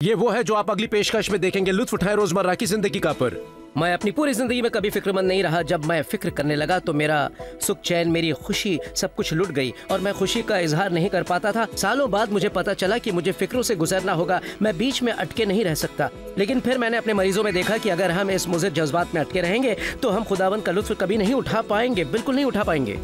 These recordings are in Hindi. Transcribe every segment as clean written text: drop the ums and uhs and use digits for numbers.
ये वो है जो आप अगली पेशकश में देखेंगे। लुत्फ उठाएं रोजमर्रा की जिंदगी का। पर मैं अपनी पूरी जिंदगी में कभी फिक्रमंद नहीं रहा। जब मैं फिक्र करने लगा तो मेरा सुख, चैन, मेरी खुशी सब कुछ लुट गई और मैं खुशी का इजहार नहीं कर पाता था। सालों बाद मुझे पता चला कि मुझे फिक्रों से गुजरना होगा, मैं बीच में अटके नहीं रह सकता। लेकिन फिर मैंने अपने मरीजों में देखा कि अगर हम इस मुज़िर जज्बात में अटके रहेंगे तो हम खुदावंद का लुत्फ कभी नहीं उठा पाएंगे, बिल्कुल नहीं उठा पाएंगे।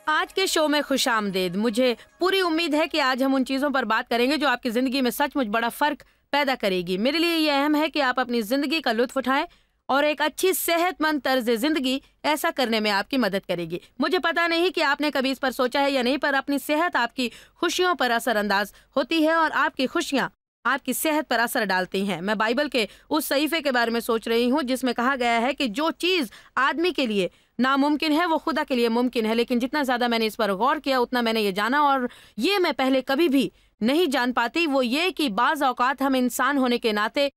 आज के शो में खुशामदीद। मुझे पूरी उम्मीद है कि आज हम उन चीज़ों पर बात करेंगे जो आपकी ज़िंदगी में सचमुच बड़ा फ़र्क पैदा करेगी। मेरे लिए ये अहम है कि आप अपनी ज़िंदगी का लुत्फ़ उठाएं और एक अच्छी सेहतमंद तर्ज ज़िंदगी ऐसा करने में आपकी मदद करेगी। मुझे पता नहीं कि आपने कभी इस पर सोचा है या नहीं, पर अपनी सेहत आपकी खुशियों पर असरअंदाज होती है और आपकी खुशियाँ आपकी सेहत पर असर डालती हैं। मैं बाइबल के उस सहीफे के बारे में सोच रही हूँ जिसमें कहा गया है कि जो चीज़ आदमी के लिए नामुमकिन है वो खुदा के लिए मुमकिन है। लेकिन जितना ज़्यादा मैंने इस पर गौर किया उतना मैंने ये जाना, और ये मैं पहले कभी भी नहीं जान पाती, वो ये कि बाज़ औक़ात हम इंसान होने के नाते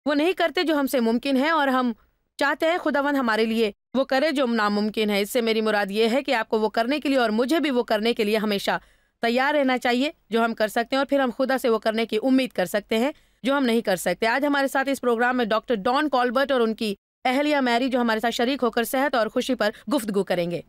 वो नहीं करते जो हमसे मुमकिन है, और हम चाहते हैं खुदावंद हमारे लिए वो करे जो नामुमकिन है। इससे मेरी मुराद ये है कि आपको वो करने के लिए और मुझे भी वो करने के लिए हमेशा तैयार रहना चाहिए जो हम कर सकते हैं, और फिर हम खुदा से वो करने की उम्मीद कर सकते हैं जो हम नहीं कर सकते। आज हमारे साथ इस प्रोग्राम में डॉक्टर डॉन कॉल्बर्ट और उनकी अहलिया मैरी जो हमारे साथ शरीक होकर सेहत और खुशी पर गुफ्तगू करेंगे।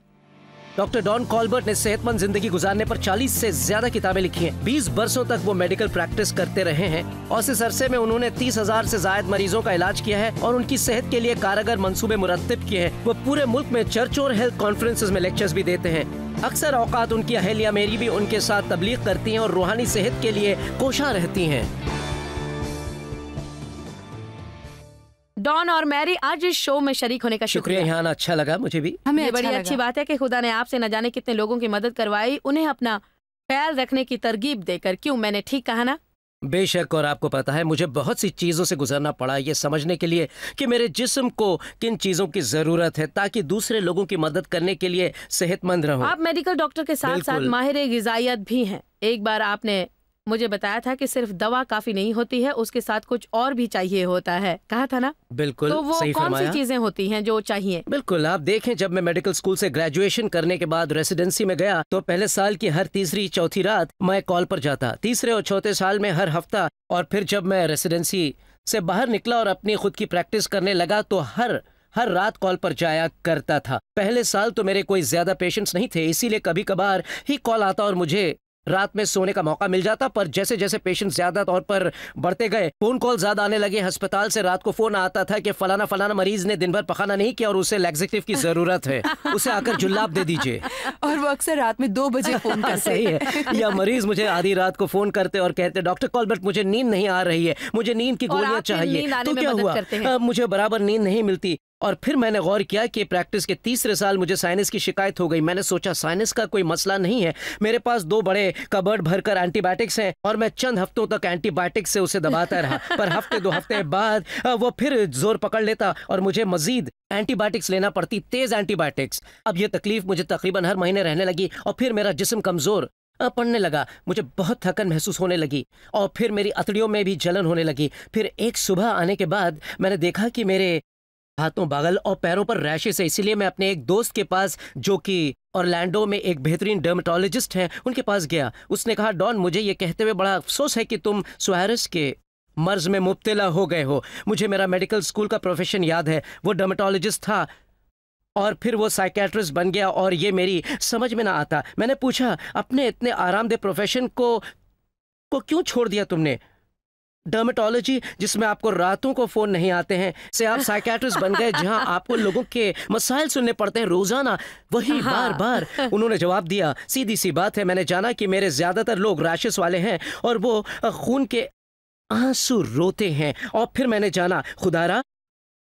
डॉक्टर डॉन कॉल्बर्ट ने सेहतमंद जिंदगी गुजारने पर 40 से ज्यादा किताबें लिखी हैं। 20 बरसों तक वो मेडिकल प्रैक्टिस करते रहे हैं और इस अरसे में उन्होंने 30,000 से ज्यादा मरीजों का इलाज किया है और उनकी सेहत के लिए कारगर मंसूबे मुरत्तिब किए हैं। वो पूरे मुल्क में चर्च और हेल्थ कॉन्फ्रेंसेस में लेक्चर्स भी देते हैं। अक्सर औकात उनकी अहलिया मेरी भी उनके साथ तबलीग करती हैं और रूहानी सेहत के लिए कोशा रहती हैं। डॉन और मैरी, आज इस शो में शरीक होने का शुक्रिया। यहाँ अच्छा लगा मुझे भी। हमें बड़ी अच्छी बात है कि खुदा ने आपसे न जाने कितने लोगों की मदद करवाई, उन्हें अपना ख्याल रखने की तरगीब देकर। क्यों, मैंने ठीक कहा ना? बेशक, और आपको पता है मुझे बहुत सी चीज़ों से गुजरना पड़ा ये समझने के लिए कि मेरे जिस्म को किन चीज़ों की ज़रूरत है ताकि दूसरे लोगों की मदद करने के लिए सेहतमंद रहूं। आप मेडिकल डॉक्टर के साथ साथ माहिर गिज़ाइयत भी हैं। एक बार आपने मुझे बताया था कि सिर्फ दवा काफी नहीं होती है, उसके साथ कुछ और भी चाहिए होता है, कहा था ना? बिल्कुल, तो वो सही कौन सी चीजें होती हैं जो चाहिए? बिल्कुल, आप देखें, जब मैं मेडिकल स्कूल से ग्रेजुएशन करने के बाद रेसिडेंसी में गया तो पहले साल की हर तीसरी चौथी रात मैं कॉल पर जाता, तीसरे और चौथे साल में हर हफ्ता, और फिर जब मैं रेसिडेंसी से बाहर निकला और अपनी खुद की प्रैक्टिस करने लगा तो हर रात कॉल पर जाया करता था। पहले साल तो मेरे कोई ज्यादा पेशेंट्स नहीं थे, इसीलिए कभी कभार ही कॉल आता और मुझे रात में सोने का मौका मिल जाता। पर जैसे जैसे पेशेंट ज्यादा तौर पर बढ़ते गए, फोन कॉल ज्यादा आने लगे। अस्पताल से रात को फोन आता था कि फलाना मरीज ने दिन भर पखाना नहीं किया और उसे लैक्सेटिव की जरूरत है, उसे आकर जुल्लाब दे दीजिए। और वो अक्सर रात में 2 बजे फोन करते। सही है। या मरीज मुझे आधी रात को फोन करते और कहते, डॉक्टर कॉल्बर्ट मुझे नींद नहीं आ रही है, मुझे नींद की गोलियां चाहिए। तो क्या हुआ, मुझे बराबर नींद नहीं मिलती। और फिर मैंने गौर किया कि प्रैक्टिस के तीसरे साल मुझे साइनस की शिकायत हो गई। मैंने सोचा साइनस का कोई मसला नहीं है, मेरे पास 2 बड़े कबर्ड भरकर एंटीबायोटिक्स हैं और मैं चंद हफ्तों तक एंटीबायोटिक्स से उसे दबाता रहा। पर हफ्ते 2 हफ्ते बाद वो फिर जोर पकड़ लेता और मुझे मजीद एंटीबायोटिक्स लेना पड़ती, तेज एंटीबायोटिक्स। अब ये तकलीफ मुझे तकरीबन हर महीने रहने लगी और फिर मेरा जिस्म कमजोर पड़ने लगा, मुझे बहुत थकन महसूस होने लगी और फिर मेरी अतड़ियों में भी जलन होने लगी। फिर एक सुबह आने के बाद मैंने देखा कि मेरे हाथों, बगल और पैरों पर रैशेस है। इसीलिए मैं अपने एक दोस्त के पास, जो कि ऑरलैंडो में एक बेहतरीन डर्मेटोलॉजिस्ट हैं, उनके पास गया। उसने कहा, डॉन, मुझे ये कहते हुए बड़ा अफसोस है कि तुम स्वायरस के मर्ज में मुब्तला हो गए हो। मुझे मेरा मेडिकल स्कूल का प्रोफेशन याद है, वो डर्मेटोलॉजिस्ट था और फिर वो साइकेट्रिस्ट बन गया और ये मेरी समझ में ना आता। मैंने पूछा, अपने इतने आरामदेह प्रोफेशन को क्यों छोड़ दिया तुमने? डर्मेटोलॉजी, जिसमें आपको रातों को फोन नहीं आते हैं, से आप साइकेट्रिस्ट बन गए जहां आपको लोगों के मसाइल सुनने पड़ते हैं रोजाना, वही बार बार। उन्होंने जवाब दिया, सीधी सी बात है, मैंने जाना कि मेरे ज्यादातर लोग रैशेस वाले हैं और वो खून के आंसू रोते हैं। और फिर मैंने जाना, खुदारा,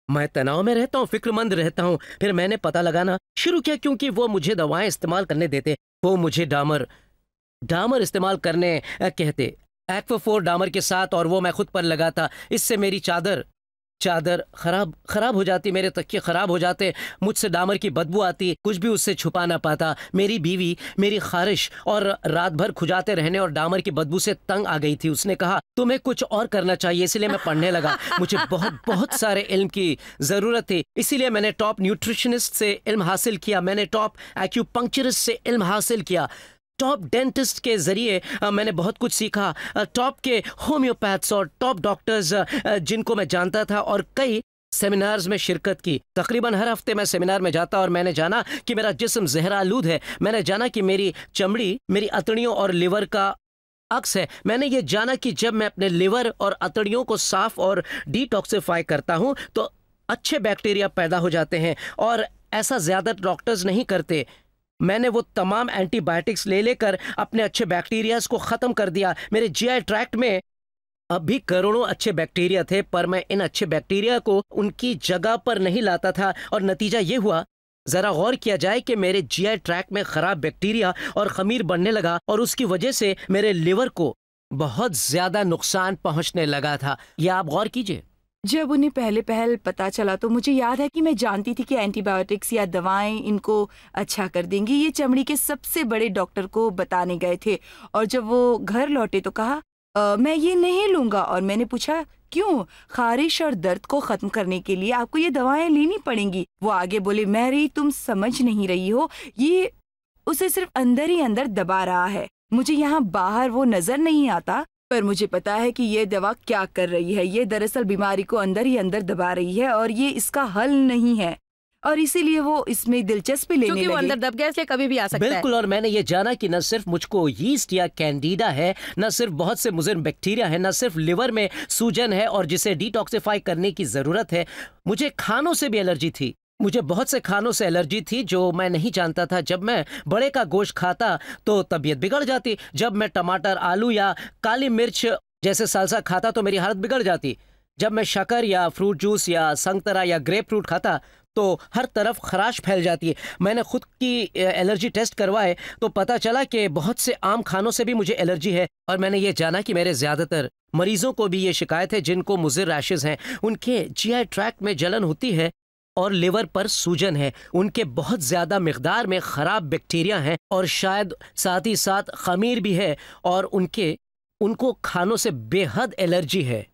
मैं तनाव में रहता हूँ, फिक्रमंद रहता हूँ। फिर मैंने पता लगाना शुरू किया, क्योंकि वो मुझे दवाएं इस्तेमाल करने देते, वो मुझे डामर इस्तेमाल करने कहते, एक्वा 4 डामर के साथ, और वो मैं खुद पर लगाता। इससे मेरी चादर चादर खराब हो जाती, मेरे तकिए खराब हो जाते, मुझसे डामर की बदबू आती, कुछ भी उससे छुपा ना पाता। मेरी बीवी मेरी खारिश और रात भर खुजाते रहने और डामर की बदबू से तंग आ गई थी। उसने कहा तुम्हें कुछ और करना चाहिए, इसलिए मैं पढ़ने लगा। मुझे बहुत सारे इल्म की ज़रूरत थी, इसीलिए मैंने टॉप न्यूट्रिशनिस्ट से इल्म हासिल किया, मैंने टॉप एक्यूपंक्चरिस्ट से इल्म हासिल किया, टॉप डेंटिस्ट के ज़रिए मैंने बहुत कुछ सीखा, टॉप के होम्योपैथ्स और टॉप डॉक्टर्स जिनको मैं जानता था, और कई सेमिनार्स में शिरकत की। तकरीबन हर हफ्ते मैं सेमिनार में जाता और मैंने जाना कि मेरा जिस्म जहरालूद है। मैंने जाना कि मेरी चमड़ी मेरी अतड़ियों और लिवर का अक्स है। मैंने ये जाना कि जब मैं अपने लिवर और अतड़ियों को साफ और डिटॉक्सिफाई करता हूँ तो अच्छे बैक्टीरिया पैदा हो जाते हैं, और ऐसा ज़्यादा डॉक्टर्स नहीं करते। मैंने वो तमाम एंटीबायोटिक्स ले लेकर अपने अच्छे बैक्टीरियाज को ख़त्म कर दिया। मेरे जीआई ट्रैक्ट में अब भी करोड़ों अच्छे बैक्टीरिया थे, पर मैं इन अच्छे बैक्टीरिया को उनकी जगह पर नहीं लाता था, और नतीजा ये हुआ, ज़रा गौर किया जाए कि मेरे जीआई ट्रैक्ट में ख़राब बैक्टीरिया और ख़मीर बढ़ने लगा, और उसकी वजह से मेरे लिवर को बहुत ज़्यादा नुकसान पहुँचने लगा था। यह आप गौर कीजिए। जब उन्हें पहल पता चला तो मुझे याद है कि मैं जानती थी कि एंटीबायोटिक्स या दवाएं इनको अच्छा कर देंगी। ये चमड़ी के सबसे बड़े डॉक्टर को बताने गए थे, और जब वो घर लौटे तो कहा मैं ये नहीं लूंगा। और मैंने पूछा क्यों? खारिश और दर्द को खत्म करने के लिए आपको ये दवाएं लेनी पड़ेंगी। वो आगे बोले मैरी तुम समझ नहीं रही हो, ये उसे सिर्फ अंदर ही अंदर दबा रहा है। मुझे यहाँ बाहर वो नजर नहीं आता, पर मुझे पता है कि ये दवा क्या कर रही है। ये दरअसल बीमारी को अंदर ही अंदर दबा रही है, और ये इसका हल नहीं है, और इसीलिए वो इसमें दिलचस्पी लेने लगे। वो अंदर दब गया इसलिए कभी भी आ सकता है। बिल्कुल, और मैंने ये जाना कि न सिर्फ मुझको यीस्ट या कैंडिडा है, न सिर्फ बहुत से मुज़र बैक्टीरिया है, न सिर्फ लिवर में सूजन है और जिसे डिटॉक्सिफाई करने की ज़रूरत है, मुझे खानों से भी एलर्जी थी। मुझे बहुत से खानों से एलर्जी थी जो मैं नहीं जानता था। जब मैं बड़े का गोश्त खाता तो तबीयत बिगड़ जाती, जब मैं टमाटर, आलू या काली मिर्च जैसे सालसा खाता तो मेरी हालत बिगड़ जाती, जब मैं शक्कर या फ्रूट जूस या संतरा या ग्रेप फ्रूट खाता तो हर तरफ खराश फैल जाती है। मैंने खुद की एलर्जी टेस्ट करवाए तो पता चला कि बहुत से आम खानों से भी मुझे एलर्जी है, और मैंने ये जाना कि मेरे ज़्यादातर मरीजों को भी ये शिकायत है जिनको मुज़र रैशेज़ हैं। उनके जीआई ट्रैक्ट में जलन होती है और लिवर पर सूजन है, उनके बहुत ज़्यादा मिकदार में ख़राब बैक्टीरिया हैं, और शायद साथ ही साथ ख़मीर भी है, और उनको खानों से बेहद एलर्जी है।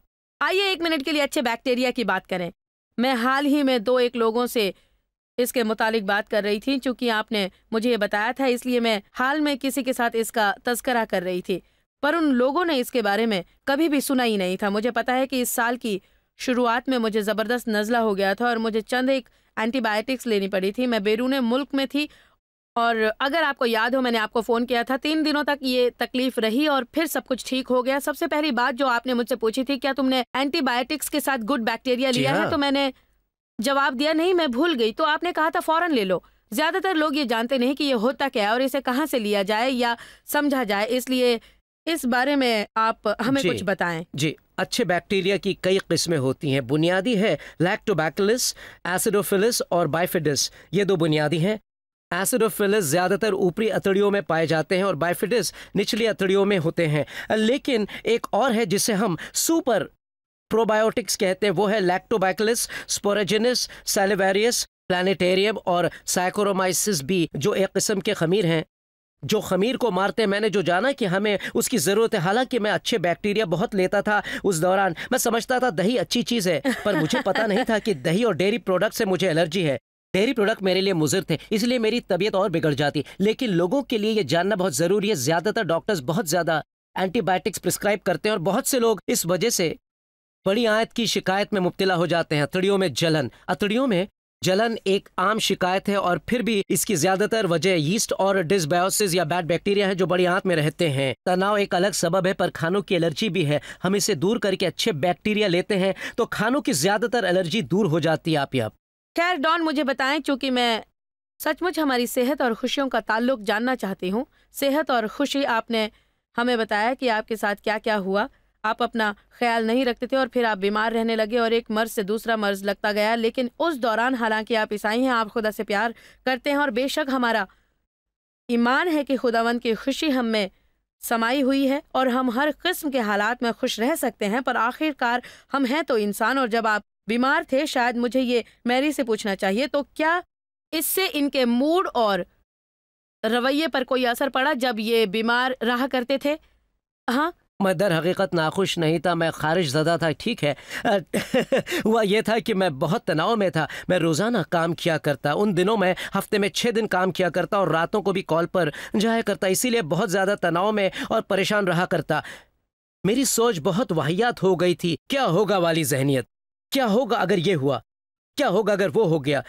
आइए 1 मिनट के लिए अच्छे बैक्टीरिया की बात करें। मैं हाल ही में 2-1 लोगों से इसके मुतालिक बात कर रही थी। चूंकि आपने मुझे ये बताया था इसलिए मैं हाल में किसी के साथ इसका तज़किरा कर रही थी, पर उन लोगों ने इसके बारे में कभी भी सुना ही नहीं था। मुझे पता है कि इस साल की शुरुआत में मुझे ज़बरदस्त नज़ला हो गया था और मुझे चंद एक एंटीबायोटिक्स लेनी पड़ी थी। मैं बैरून मुल्क में थी, और अगर आपको याद हो मैंने आपको फ़ोन किया था। 3 दिनों तक ये तकलीफ रही और फिर सब कुछ ठीक हो गया। सबसे पहली बात जो आपने मुझसे पूछी थी, क्या तुमने एंटीबायोटिक्स के साथ गुड बैक्टीरिया लिया है, तो मैंने जवाब दिया नहीं, मैं भूल गई। तो आपने कहा था फ़ौरन ले लो। ज़्यादातर लोग ये जानते नहीं कि ये होता क्या है और इसे कहाँ से लिया जाए या समझा जाए, इसलिए इस बारे में आप हमें कुछ बताएं। जी, अच्छे बैक्टीरिया की कई किस्में होती हैं। बुनियादी है लैक्टोबैसिलस, एसिडोफिलिस और बाइफिडस। ये 2 बुनियादी हैं। एसिडोफिलिस ज़्यादातर ऊपरी अतड़ियों में पाए जाते हैं और बाइफिडस निचली अतड़ियों में होते हैं। लेकिन एक और है जिसे हम सुपर प्रोबायोटिक्स कहते हैं, वो है लैक्टोबैसिलस, स्पोरोजेनिस, सैलिवेरियस, प्लानेटेरियम और साइकोरोमाइसिस बी, जो एक किस्म के खमीर हैं जो खमीर को मारते हैं। मैंने जो जाना कि हमें उसकी ज़रूरत है, हालांकि मैं अच्छे बैक्टीरिया बहुत लेता था उस दौरान। मैं समझता था दही अच्छी चीज़ है, पर मुझे पता नहीं था कि दही और डेयरी प्रोडक्ट से मुझे एलर्जी है। डेयरी प्रोडक्ट मेरे लिए मुज़र थे, इसलिए मेरी तबीयत और बिगड़ जाती। लेकिन लोगों के लिए ये जानना बहुत ज़रूरी है। ज़्यादातर डॉक्टर्स बहुत ज़्यादा एंटीबायोटिक्स प्रिस्क्राइब करते हैं और बहुत से लोग इस वजह से बड़ी आयत की शिकायत में मुब्तला हो जाते हैं। अतड़ियों में जलन, अतड़ियों में जलन एक आम शिकायत है, और फिर भी इसकी ज़्यादातर वजह यीस्ट और डिसबायोसिस या बैड बैक्टीरिया है जो बड़ी आंत में रहते हैं। तनाव एक अलग सबब है, पर खानों की एलर्जी भी है। हम इसे दूर करके अच्छे बैक्टीरिया लेते हैं तो खानों की ज़्यादातर एलर्जी दूर हो जाती है। आप खैर डॉन, मुझे बताएं, चूंकि मैं सचमुच हमारी सेहत और खुशियों का ताल्लुक जानना चाहती हूँ। सेहत और खुशी, आपने हमें बताया कि आपके साथ क्या क्या हुआ। आप अपना ख्याल नहीं रखते थे और फिर आप बीमार रहने लगे और एक मर्ज से दूसरा मर्ज लगता गया। लेकिन उस दौरान, हालांकि आप ईसाई हैं, आप खुदा से प्यार करते हैं और बेशक हमारा ईमान है कि खुदावंद की खुशी हम में समाई हुई है और हम हर किस्म के हालात में खुश रह सकते हैं, पर आखिरकार हम हैं तो इंसान, और जब आप बीमार थे, शायद मुझे ये मैरी से पूछना चाहिए। तो क्या इससे इनके मूड और रवैये पर कोई असर पड़ा जब ये बीमार रहा करते थे? हाँ, मैं दर हकीकत नाखुश नहीं था, मैं खारिज ज़दा था, ठीक है। हुआ ये था कि मैं बहुत तनाव में था। मैं रोज़ाना काम किया करता, उन दिनों में हफ्ते में 6 दिन काम किया करता और रातों को भी कॉल पर जाया करता, इसीलिए बहुत ज़्यादा तनाव में और परेशान रहा करता। मेरी सोच बहुत वाहियात हो गई थी। क्या होगा वाली जहनियत, क्या होगा अगर ये हुआ, क्या होगा अगर वो हो गया।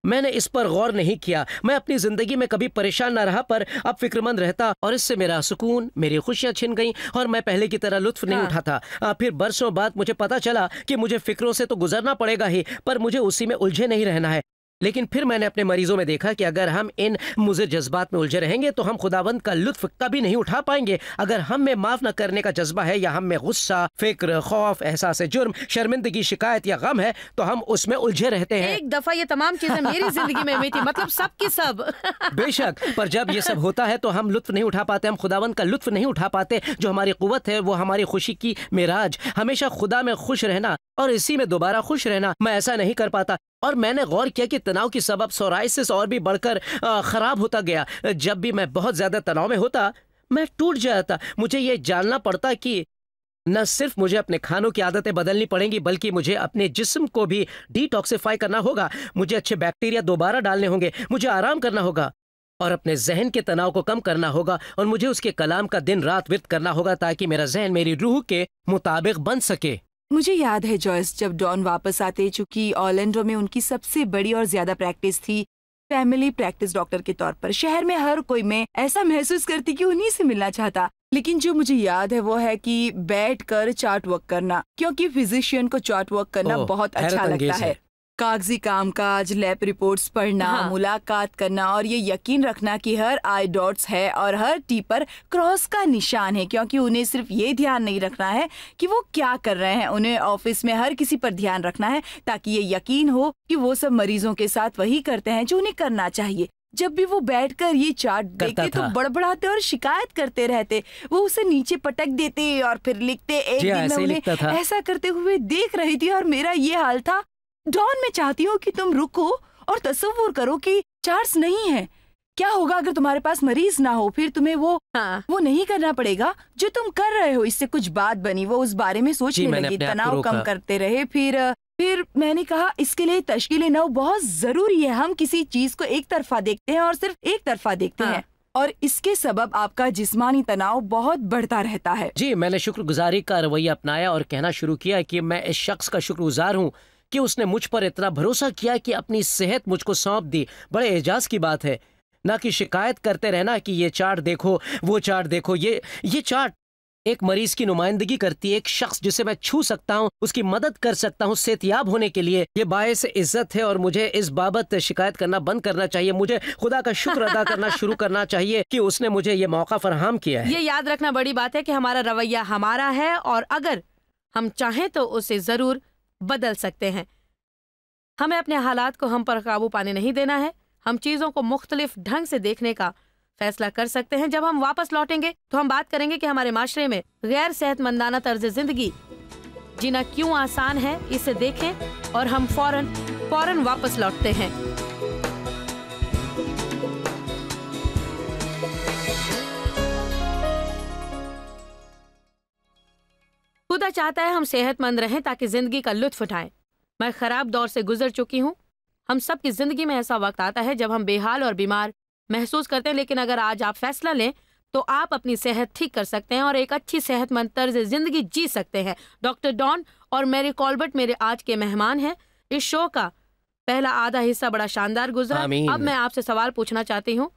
मैंने इस पर गौर नहीं किया। मैं अपनी जिंदगी में कभी परेशान ना रहा, पर अब फिक्रमंद रहता और इससे मेरा सुकून, मेरी खुशियां छिन गईं और मैं पहले की तरह लुत्फ नहीं उठाता। फिर बरसों बाद मुझे पता चला कि मुझे फिक्रों से तो गुजरना पड़ेगा ही, पर मुझे उसी में उलझे नहीं रहना है। लेकिन फिर मैंने अपने मरीजों में देखा कि अगर हम इन मुज़र जज्बात में उलझे रहेंगे तो हम खुदावंद का लुत्फ कभी नहीं उठा पाएंगे। अगर हम में माफ न करने का जज्बा है या हम में गुस्सा, फिक्र, खौफ, एहसास जुर्म, शर्मिंदगी, शिकायत या गम है तो हम उसमें उलझे रहते हैं। एक दफा ये तमाम चीजें मेरी जिंदगी में हुई थी, मतलब सब की सब। बेशक, पर जब ये सब होता है तो हम लुत्फ नहीं उठा पाते, हम खुदावंद का लुत्फ नहीं उठा पाते। जो हमारी कुव्वत है वो हमारी खुशी की मेराज, हमेशा खुदा में खुश रहना और इसी में दोबारा खुश रहना। मैं ऐसा नहीं कर पाता और मैंने गौर किया कि तनाव की सबब सोराइसिस और भी बढ़कर खराब होता गया। जब भी मैं बहुत ज्यादा तनाव में होता मैं टूट जाता। मुझे ये जानना पड़ता कि न सिर्फ मुझे अपने खानों की आदतें बदलनी पड़ेंगी बल्कि मुझे अपने जिस्म को भी डिटॉक्सिफाई करना होगा। मुझे अच्छे बैक्टीरिया दोबारा डालने होंगे, मुझे आराम करना होगा और अपने जहन के तनाव को कम करना होगा और मुझे उसके कलाम का दिन रात व्यर्थ करना होगा ताकि मेरा जहन मेरी रूह के मुताबिक बन सके। मुझे याद है जॉयस, जब डॉन वापस आते, चूंकि ऑर्लैंडो में उनकी सबसे बड़ी और ज्यादा प्रैक्टिस थी फैमिली प्रैक्टिस डॉक्टर के तौर पर। शहर में हर कोई मैं ऐसा महसूस करती कि उन्हीं से मिलना चाहता। लेकिन जो मुझे याद है वो है कि बैठकर चार्ट वर्क करना, क्योंकि फिजिशियन को चार्ट वर्क करना बहुत अच्छा लगता है। कागजी कामकाज, लैब रिपोर्ट्स पढ़ना, मुलाकात करना और ये यकीन रखना कि हर आई डॉट्स है और हर टी पर क्रॉस का निशान है, क्योंकि उन्हें सिर्फ ये ध्यान नहीं रखना है कि वो क्या कर रहे हैं, उन्हें ऑफिस में हर किसी पर ध्यान रखना है ताकि ये यकीन हो कि वो सब मरीजों के साथ वही करते हैं जो उन्हें करना चाहिए। जब भी वो बैठकर ये चार्ट देखते तो बड़बड़ाते और शिकायत करते रहते। वो उसे नीचे पटक देते और फिर लिखते। एक दिन मैं उन्हें ऐसा करते हुए देख रही थी और मेरा ये हाल था, डॉन मैं चाहती हूँ कि तुम रुको और तसव्वुर करो कि चार्ट्स नहीं है। क्या होगा अगर तुम्हारे पास मरीज ना हो, फिर तुम्हें वो नहीं करना पड़ेगा जो तुम कर रहे हो। इससे कुछ बात बनी, वो उस बारे में सोचने लगी, तनाव कम करते रहे। फिर मैंने कहा इसके लिए तश्कील नौ बहुत जरूरी है। हम किसी चीज को एक तरफा देखते हैं और सिर्फ एक तरफा देखते हैं और इसके सबब आपका जिस्मानी तनाव बहुत बढ़ता रहता है। जी, मैंने शुक्रगुजारी का रवैया अपनाया और कहना शुरू किया कि मैं इस शख्स का शुक्रगुजार हूँ कि उसने मुझ पर इतना भरोसा किया कि अपनी सेहत मुझको सौंप दी। बड़े एजाज की बात है, ना कि शिकायत करते रहना कि ये चार्ट देखो, वो चार्ट देखो। ये चार्ट एक मरीज की नुमाइंदगी करती है, एक शख्स जिसे मैं छू सकता हूँ, उसकी मदद कर सकता हूँ सेहतियाब होने के लिए। ये बायस इज्जत है और मुझे इस बाबत शिकायत करना बंद करना चाहिए। मुझे खुदा का शुक्र अदा करना शुरू करना चाहिए कि उसने मुझे ये मौका फराहम किया है। ये याद रखना बड़ी बात है कि हमारा रवैया हमारा है और अगर हम चाहें तो उसे जरूर बदल सकते हैं। हमें अपने हालात को हम पर काबू पाने नहीं देना है। हम चीजों को मुख्तलिफ ढंग से देखने का फैसला कर सकते हैं। जब हम वापस लौटेंगे तो हम बात करेंगे कि हमारे माशरे में गैर सेहतमंदाना तर्ज जिंदगी जीना क्यों आसान है। इसे देखें और हम फौरन वापस लौटते हैं। खुदा चाहता है हम सेहतमंद रहें ताकि जिंदगी का लुत्फ उठाएं। मैं खराब दौर से गुजर चुकी हूँ। हम सब की जिंदगी में ऐसा वक्त आता है जब हम बेहाल और बीमार महसूस करते हैं, लेकिन अगर आज आप फैसला लें तो आप अपनी सेहत ठीक कर सकते हैं और एक अच्छी सेहतमंद तर्ज जिंदगी जी सकते हैं। डॉक्टर डॉन और मैरी कॉल्बर्ट मेरे आज के मेहमान हैं। इस शो का पहला आधा हिस्सा बड़ा शानदार गुजरा। अब मैं आपसे सवाल पूछना चाहती हूँ,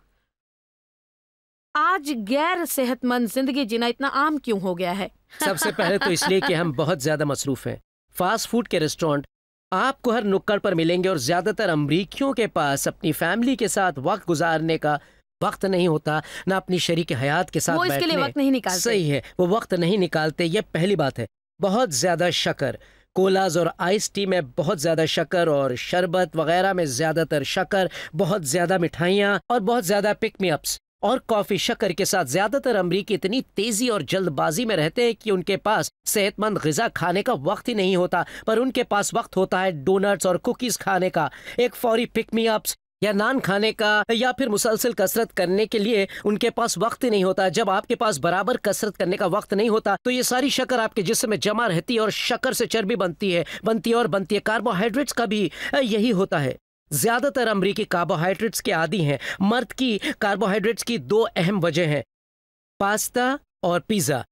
आज गैर सेहतमंद जिंदगी जीना इतना आम क्यों हो गया है? सबसे पहले तो इसलिए कि हम बहुत ज्यादा मसरूफ हैं। फास्ट फूड के रेस्टोरेंट आपको हर नुक्कड़ पर मिलेंगे और ज्यादातर अमरीकियों के पास अपनी फैमिली के साथ वक्त गुजारने का वक्त नहीं होता, ना अपनी शरीक हयात के साथ वो इसके लिए वक्त नहीं निकालते। सही है, वो वक्त नहीं निकालते। ये पहली बात है। बहुत ज्यादा शक्कर, कोलाज और आइस टी में बहुत ज्यादा शक्कर और शरबत वगैरह में ज्यादातर शक्कर, बहुत ज्यादा मिठाइयाँ और बहुत ज्यादा पिक मी अप्स। और कॉफी शक्कर के साथ। ज्यादातर अमरीकी इतनी तेजी और जल्दबाजी में रहते हैं कि उनके पास सेहतमंद ग़िज़ा खाने का वक्त ही नहीं होता, पर उनके पास वक्त होता है डोनट्स और कुकीज खाने का, एक फौरी पिक मी अप्स या नान खाने का, या फिर मुसलसल कसरत करने के लिए उनके पास वक्त ही नहीं होता। जब आपके पास बराबर कसरत करने का वक्त नहीं होता तो ये सारी शक्कर आपके जिस्म में जमा रहती है और शक्कर से चर्बी बनती है। कार्बोहाइड्रेट्स का भी यही होता है। ज्यादातर अमरीकी कार्बोहाइड्रेट्स के आदी हैं। मर्द की कार्बोहाइड्रेट्स की दो अहम वजह हैं, पास्ता और पिज़्ज़ा,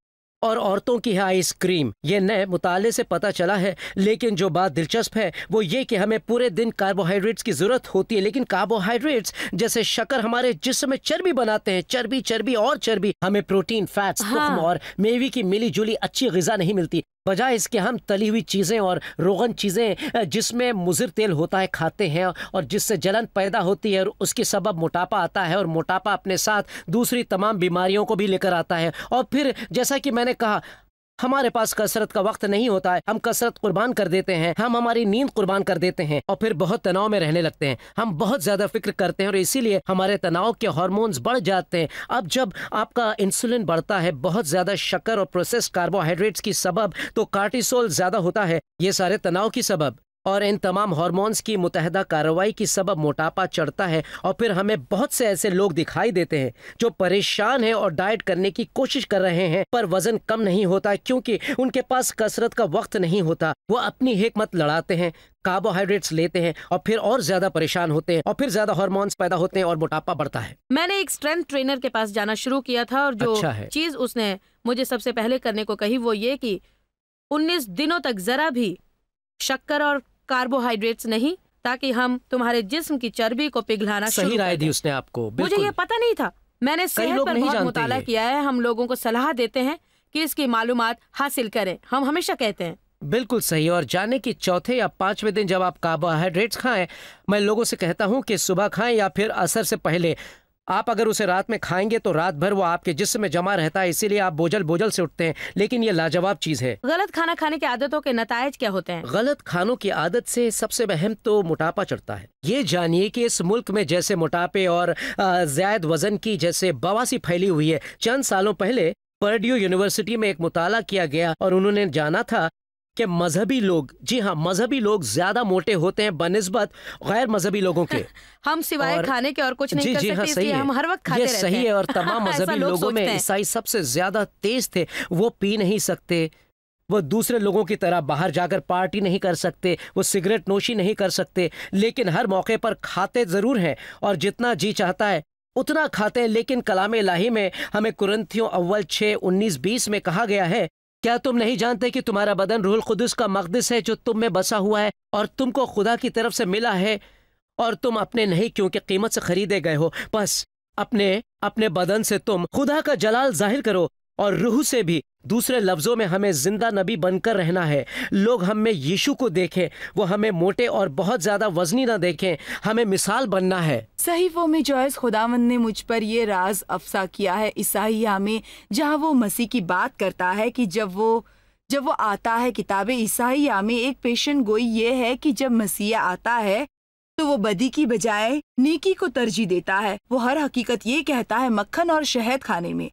और औरतों की है आइसक्रीम। ये नए मुताले से पता चला है, लेकिन जो बात दिलचस्प है वो ये कि हमें पूरे दिन कार्बोहाइड्रेट्स की जरूरत होती है, लेकिन कार्बोहाइड्रेट्स जैसे शक्कर हमारे जिस्म में चर्बी बनाते हैं। चर्बी और चर्बी। हमें प्रोटीन, फैट्स, तुख्म और मेवे की मिली जुली अच्छी ग़िज़ा नहीं मिलती। बजाय इसके हम तली हुई चीज़ें और रोगन चीज़ें जिसमें मुज़िर तेल होता है खाते हैं, और जिससे जलन पैदा होती है और उसके सबब मोटापा आता है, और मोटापा अपने साथ दूसरी तमाम बीमारियों को भी लेकर आता है। और फिर जैसा कि मैंने कहा, हमारे पास कसरत का वक्त नहीं होता है, हम कसरत कुर्बान कर देते हैं, हम हमारी नींद कुर्बान कर देते हैं, और फिर बहुत तनाव में रहने लगते हैं। हम बहुत ज्यादा फिक्र करते हैं और इसीलिए हमारे तनाव के हार्मोन्स बढ़ जाते हैं। अब जब आपका इंसुलिन बढ़ता है बहुत ज्यादा शक्कर और प्रोसेस्ड कार्बोहाइड्रेट्स की सबब, तो कार्टिसोल ज्यादा होता है, ये सारे तनाव की सबब, और इन तमाम हार्मोन्स की मुतहदा कार्रवाई की सबब मोटापा चढ़ता है। और फिर हमें बहुत से ऐसे लोग दिखाई देते हैं जो परेशान हैं और डाइट करने की कोशिश कर रहे हैं, पर वजन कम नहीं होता क्योंकि उनके पास कसरत का वक्त नहीं होता। वो अपनी हिकमत लड़ाते हैं, कार्बोहाइड्रेट्स लेते हैं, और फिर और ज्यादा परेशान होते हैं, और फिर ज्यादा हार्मोन्स पैदा होते हैं और मोटापा बढ़ता है। मैंने एक स्ट्रेंथ ट्रेनर के पास जाना शुरू किया था, और जो चीज उसने मुझे सबसे पहले करने को कही वो ये कि 19 दिनों तक जरा भी शक्कर और कार्बोहाइड्रेट्स नहीं, ताकि हम तुम्हारे जिस्म की चर्बी को पिघलाना शुरू कर दें। सही राय दी उसने आपको। मुझे ये पता नहीं था। मैंने सेहत पर बहुत मुताला किया है। हम लोगों को सलाह देते हैं कि इसकी मालूमात हासिल करें, हम हमेशा कहते हैं। बिल्कुल सही। और जाने की चौथे या पांचवें दिन जब आप कार्बोहाइड्रेट्स खाएं, मैं लोगों से कहता हूं कि सुबह खाएं या फिर असर से पहले। आप अगर उसे रात में खाएंगे तो रात भर वो आपके जिस्म में जमा रहता है, इसीलिए आप बोझल से उठते हैं, लेकिन ये लाजवाब चीज है। गलत खाना खाने की आदतों के नतायज क्या होते हैं? गलत खानों की आदत से सबसे अहम तो मोटापा चढ़ता है। ये जानिए कि इस मुल्क में जैसे मोटापे और ज्यादा वजन की जैसे बवासी फैली हुई है। चंद सालों पहले पर्ड्यू यूनिवर्सिटी में एक मुताला किया गया और उन्होंने जाना था कि मजहबी लोग, जी हाँ, मजहबी लोग ज्यादा मोटे होते हैं बनिस्बत गैर मजहबी लोगों के। हम सिवाय खाने के और कुछ नहीं कर सकते, इसलिए हम हर वक्त खाते रहते हैं। सही है। और तमाम मजहबी लोगों में ईसाई सबसे ज्यादा तेज थे। वो पी नहीं सकते, वो दूसरे लोगों की तरह बाहर जाकर पार्टी नहीं कर सकते, वो सिगरेट नोशी नहीं कर सकते, लेकिन हर मौके पर खाते जरूर हैं और जितना जी चाहता है उतना खाते हैं। लेकिन कलाम इलाही में हमें कुरिन्थियों अव्वल 6:19-20 में कहा गया है, क्या तुम नहीं जानते कि तुम्हारा बदन रूहुल कुद्दुस का मक़दिस है जो तुम में बसा हुआ है और तुमको खुदा की तरफ से मिला है, और तुम अपने नहीं क्योंकि कीमत से खरीदे गए हो। बस अपने बदन से तुम खुदा का जलाल जाहिर करो और रूह से भी। दूसरे लफ्जों में हमें जिंदा नबी बनकर रहना है। लोग हम में यीशु को देखें, वो हमें मोटे और बहुत ज्यादा वजनी ना देखें। हमें मिसाल बनना है। सहीफों में जॉयस खुदावंद ने मुझ पर ये राज अफसा किया है ईसाइया में, जहाँ वो मसीह की बात करता है कि जब वो आता है। किताब ईसाइया में एक पेशन गोई ये है कि जब मसीह आता है तो वो बदी की बजाय नेकी को तरजीह देता है। वो हर हकीकत ये कहता है मक्खन और शहद खाने में।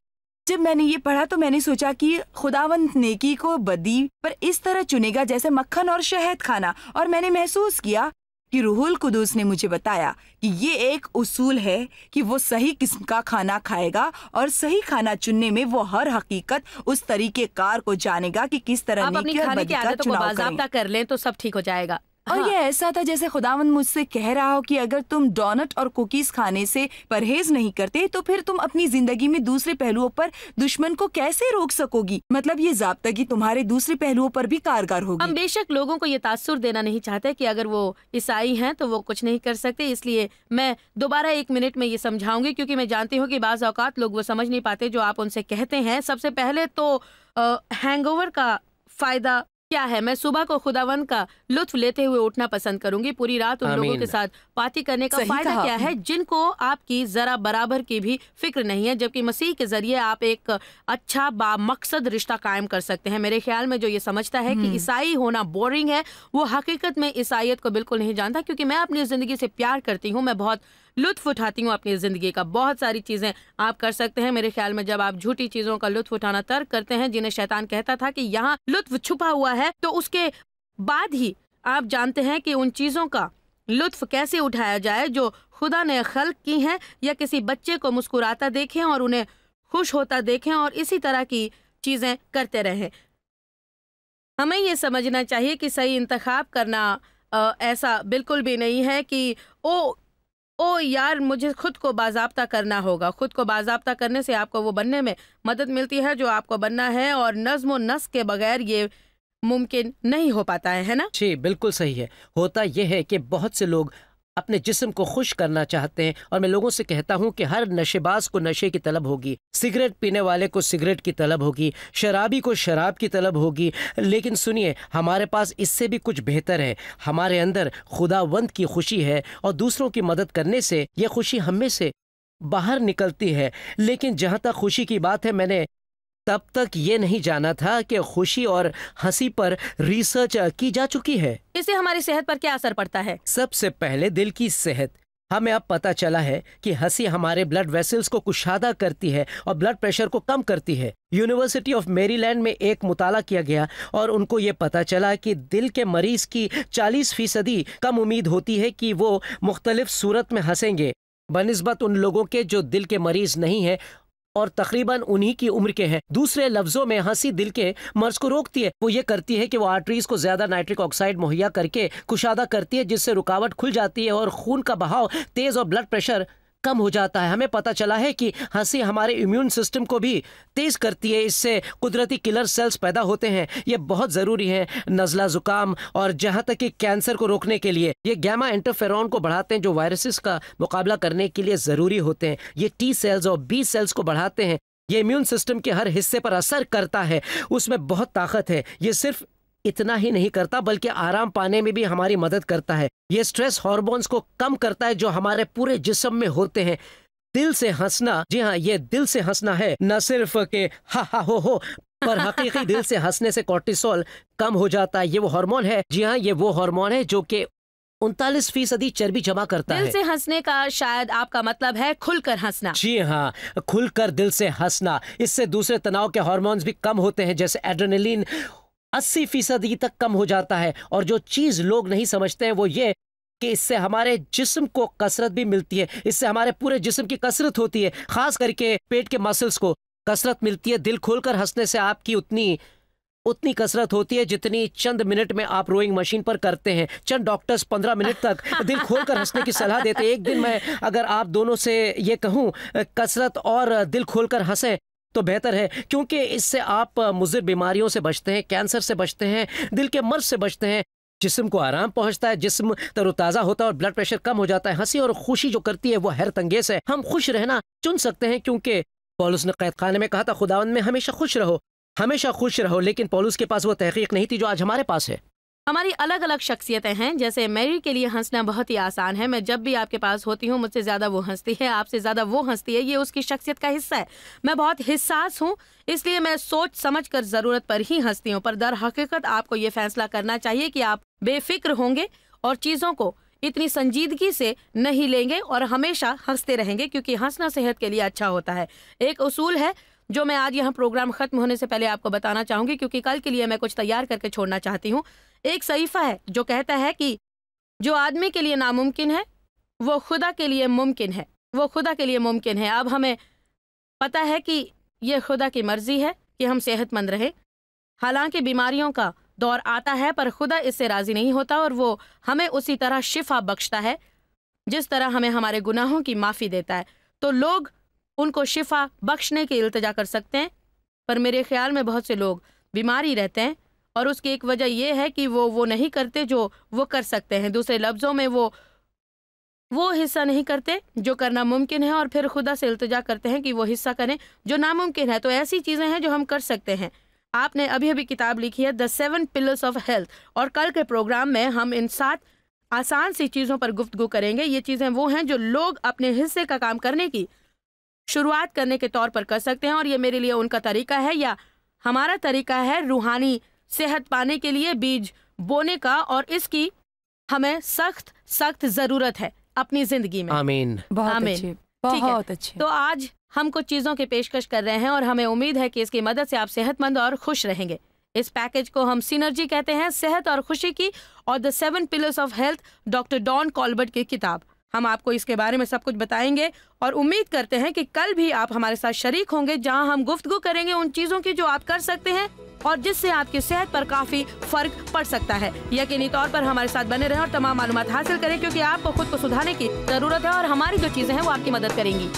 जब मैंने ये पढ़ा तो मैंने सोचा कि खुदावंद नेकी को बदी पर इस तरह चुनेगा जैसे मक्खन और शहद खाना, और मैंने महसूस किया कि रूहुल कुद्दुस ने मुझे बताया कि ये एक उसूल है कि वो सही किस्म का खाना खाएगा, और सही खाना चुनने में वो हर हकीकत उस तरीके कार को जानेगा कि किस तरह नेकी और बदी का चुनाव करें। कर लें तो सब ठीक हो जाएगा। और ये ऐसा था जैसे खुदावंद मुझसे कह रहा हो कि अगर तुम डोनट और कुकीज खाने से परहेज नहीं करते तो फिर तुम अपनी जिंदगी में दूसरे पहलुओं पर दुश्मन को कैसे रोक सकोगी। मतलब ये ज़ाब्तगी तुम्हारे दूसरे पहलुओं पर भी कारगर होगी। हम बेशक लोगों को ये तासुर देना नहीं चाहते कि अगर वो ईसाई हैं तो वो कुछ नहीं कर सकते, इसलिए मैं दोबारा 1 मिनट में ये समझाऊंगी, क्योंकि मैं जानती हूँ कि बाज़ औक़ात लोग वो समझ नहीं पाते जो आप उनसे कहते हैं। सबसे पहले तो हैंगओवर का फ़ायदा क्या है। मैं सुबह को खुदावंद का लुत्फ लेते हुए उठना पसंद करूंगी, पूरी रात उन लोगों के साथ पार्टी करने का फायदा क्या है जिनको आपकी जरा बराबर की भी फिक्र नहीं है, जबकि मसीह के जरिए आप एक अच्छा बामकसद रिश्ता कायम कर सकते हैं। मेरे ख्याल में जो ये समझता है कि ईसाई होना बोरिंग है, वो हकीकत में ईसाइयत को बिल्कुल नहीं जानता, क्योंकि मैं अपनी जिंदगी से प्यार करती हूँ। मैं बहुत लुत्फ उठाती हूँ अपनी ज़िंदगी का। बहुत सारी चीज़ें आप कर सकते हैं मेरे ख्याल में जब आप झूठी चीज़ों का लुत्फ उठाना तर्क करते हैं, जिन्हें शैतान कहता था कि यहाँ लुत्फ छुपा हुआ है, तो उसके बाद ही आप जानते हैं कि उन चीज़ों का लुत्फ कैसे उठाया जाए जो खुदा ने खल्क की हैं, या किसी बच्चे को मुस्कुराता देखें और उन्हें खुश होता देखें और इसी तरह की चीज़ें करते रहें। हमें ये समझना चाहिए कि सही इंतखाब करना ऐसा बिल्कुल भी नहीं है कि ओ यार मुझे खुद को बाज़ाब्ता करना होगा। खुद को बाज़ाब्ता करने से आपको वो बनने में मदद मिलती है जो आपको बनना है, और नज़्म व नस्क के बगैर ये मुमकिन नहीं हो पाता है ना? जी बिल्कुल सही है। होता यह है कि बहुत से लोग अपने जिस्म को खुश करना चाहते हैं, और मैं लोगों से कहता हूं कि हर नशेबाज को नशे की तलब होगी, सिगरेट पीने वाले को सिगरेट की तलब होगी, शराबी को शराब की तलब होगी। लेकिन सुनिए, हमारे पास इससे भी कुछ बेहतर है। हमारे अंदर खुदावंद की खुशी है, और दूसरों की मदद करने से यह खुशी हम में से बाहर निकलती है। लेकिन जहाँ तक खुशी की बात है, मैंने तब तक ये नहीं जाना था कि खुशी और हंसी पर रिसर्च की जा चुकी है। इससे हमारी सेहत पर क्या असर पड़ता है? सबसे पहले दिल की सेहत। हमें अब पता चला है कि हंसी हमारे ब्लड वेसल्स को कुशादा करती है और ब्लड प्रेशर को कम करती है। यूनिवर्सिटी ऑफ मैरीलैंड में एक मुताला किया गया और उनको ये पता चला कि दिल के मरीज की 40% कम उम्मीद होती है कि वो मुख्तलिफ सूरत में हंसेंगे बनिस्बत उन लोगों के जो दिल के मरीज नहीं है और तकरीबन उन्हीं की उम्र के हैं। दूसरे लफ्जों में हंसी दिल के मर्ज को रोकती है। वो ये करती है कि वो आर्टरीज को ज्यादा नाइट्रिक ऑक्साइड मुहैया करके कुशादा करती है, जिससे रुकावट खुल जाती है और खून का बहाव तेज और ब्लड प्रेशर कम हो जाता है। हमें पता चला है कि हंसी हमारे इम्यून सिस्टम को भी तेज करती है। इससे कुदरती किलर सेल्स पैदा होते हैं। ये बहुत ज़रूरी है नज़ला ज़ुकाम और जहाँ तक कि कैंसर को रोकने के लिए। ये गैमा इंटरफेरॉन को बढ़ाते हैं जो वायरसेस का मुकाबला करने के लिए ज़रूरी होते हैं। ये टी सेल्स और बी सेल्स को बढ़ाते हैं। ये इम्यून सिस्टम के हर हिस्से पर असर करता है। उसमें बहुत ताकत है। ये सिर्फ इतना ही नहीं करता बल्कि आराम पाने में भी हमारी मदद करता है। ये स्ट्रेस हार्मोन्स को कम करता है जो हमारे पूरे जिस्म में होते हैं। दिल से हंसना, जी हाँ, ये दिल से हंसना है, न सिर्फ के हा हा हो पर हकीकी दिल से हंसने से कोर्टिसोल कम हो जाता है। ये वो हार्मोन है, जी हाँ, ये वो हार्मोन है जो कि 39% चर्बी जमा करता है। दिल से हंसने का शायद आपका मतलब है खुलकर हंसना। जी हाँ, खुलकर दिल से हंसना। इससे दूसरे तनाव के हार्मोन्स भी कम होते हैं जैसे एड्रेनलिन 80% तक कम हो जाता है। और जो चीज लोग नहीं समझते हैं वो ये कि इससे हमारे जिस्म को कसरत भी मिलती है। इससे हमारे पूरे जिस्म की कसरत होती है, खास करके पेट के मसल्स को कसरत मिलती है। दिल खोलकर हंसने से आपकी उतनी कसरत होती है जितनी चंद मिनट में आप रोइंग मशीन पर करते हैं। चंद डॉक्टर्स 15 मिनट तक दिल खोलकर हंसने की सलाह देते हैं। एक दिन मैं अगर आप दोनों से ये कहूँ कसरत और दिल खोलकर हंसें तो बेहतर है, क्योंकि इससे आप मुज़र बीमारियों से बचते हैं, कैंसर से बचते हैं, दिल के मर्ज से बचते हैं, जिस्म को आराम पहुंचता है, जिस्म तरोताज़ा होता है और ब्लड प्रेशर कम हो जाता है। हंसी और खुशी जो करती है वो हैरत अंगेज है। हम खुश रहना चुन सकते हैं क्योंकि पौलुस ने कैद खाने में कहा था खुदावंद में हमेशा खुश रहो, हमेशा खुश रहो। लेकिन पौलुस के पास वो तहकीक नहीं थी जो आज हमारे पास है। हमारी अलग अलग शख्सियतें हैं। जैसे मैरी के लिए हंसना बहुत ही आसान है। मैं जब भी आपके पास होती हूँ मुझसे ज़्यादा वो हंसती है, आपसे ज़्यादा वो हंसती है। ये उसकी शख्सियत का हिस्सा है। मैं बहुत हिस्सास हूँ, इसलिए मैं सोच समझ कर ज़रूरत पर ही हंसती हूँ। पर दर हकीकत आपको ये फैसला करना चाहिए कि आप बेफिक्र होंगे और चीज़ों को इतनी संजीदगी से नहीं लेंगे और हमेशा हंसते रहेंगे, क्योंकि हंसना सेहत के लिए अच्छा होता है। एक उसूल है जो मैं आज यहाँ प्रोग्राम खत्म होने से पहले आपको बताना चाहूँगी, क्योंकि कल के लिए मैं कुछ तैयार करके छोड़ना चाहती हूँ। एक सहीफा है जो कहता है कि जो आदमी के लिए नामुमकिन है वो खुदा के लिए मुमकिन है, वो खुदा के लिए मुमकिन है। अब हमें पता है कि ये खुदा की मर्जी है कि हम सेहतमंद रहें। हालांकि बीमारियों का दौर आता है पर खुदा इससे राज़ी नहीं होता और वो हमें उसी तरह शिफा बख्शता है जिस तरह हमें हमारे गुनाहों की माफ़ी देता है। तो लोग उनको शिफा बख्शने की इल्तिजा कर सकते हैं, पर मेरे ख्याल में बहुत से लोग बीमार ही रहते हैं और उसकी एक वजह यह है कि वो नहीं करते जो वो कर सकते हैं। दूसरे लफ्ज़ों में वो हिस्सा नहीं करते जो करना मुमकिन है और फिर खुदा से इल्तिजा करते हैं कि वो हिस्सा करें जो नामुमकिन है। तो ऐसी चीज़ें हैं जो हम कर सकते हैं। आपने अभी अभी किताब लिखी है द 7 पिलर्स ऑफ हेल्थ, और कल के प्रोग्राम में हम इन 7 आसान सी चीज़ों पर गुफ्तगू करेंगे। ये चीज़ें वो हैं जो लोग अपने हिस्से का काम करने की शुरुआत करने के तौर पर कर सकते हैं, और ये मेरे लिए उनका तरीका है या हमारा तरीका है रूहानी सेहत पाने के लिए बीज बोने का, और इसकी हमें सख्त ज़रूरत है। अपनी जिंदगी में। आमीन। बहुत अच्छे, बहुत अच्छे। तो आज हम कुछ चीजों की पेशकश कर रहे हैं और हमें उम्मीद है कि इसकी मदद से आप सेहतमंद और खुश रहेंगे। इस पैकेज को हम सिनर्जी कहते हैं, सेहत और खुशी की और the 7 pillars of health, doctor Don Colbert की किताब। हम आपको इसके बारे में सब कुछ बताएंगे और उम्मीद करते हैं कि कल भी आप हमारे साथ शरीक होंगे, जहां हम गुफ्तगू करेंगे उन चीजों की जो आप कर सकते हैं और जिससे आपकी सेहत पर काफी फर्क पड़ सकता है। यकीनी तौर पर हमारे साथ बने रहें और तमाम मालूमात हासिल करें, क्योंकि आपको खुद को सुधारने की जरूरत है और हमारी जो चीजें हैं वो आपकी मदद करेंगी।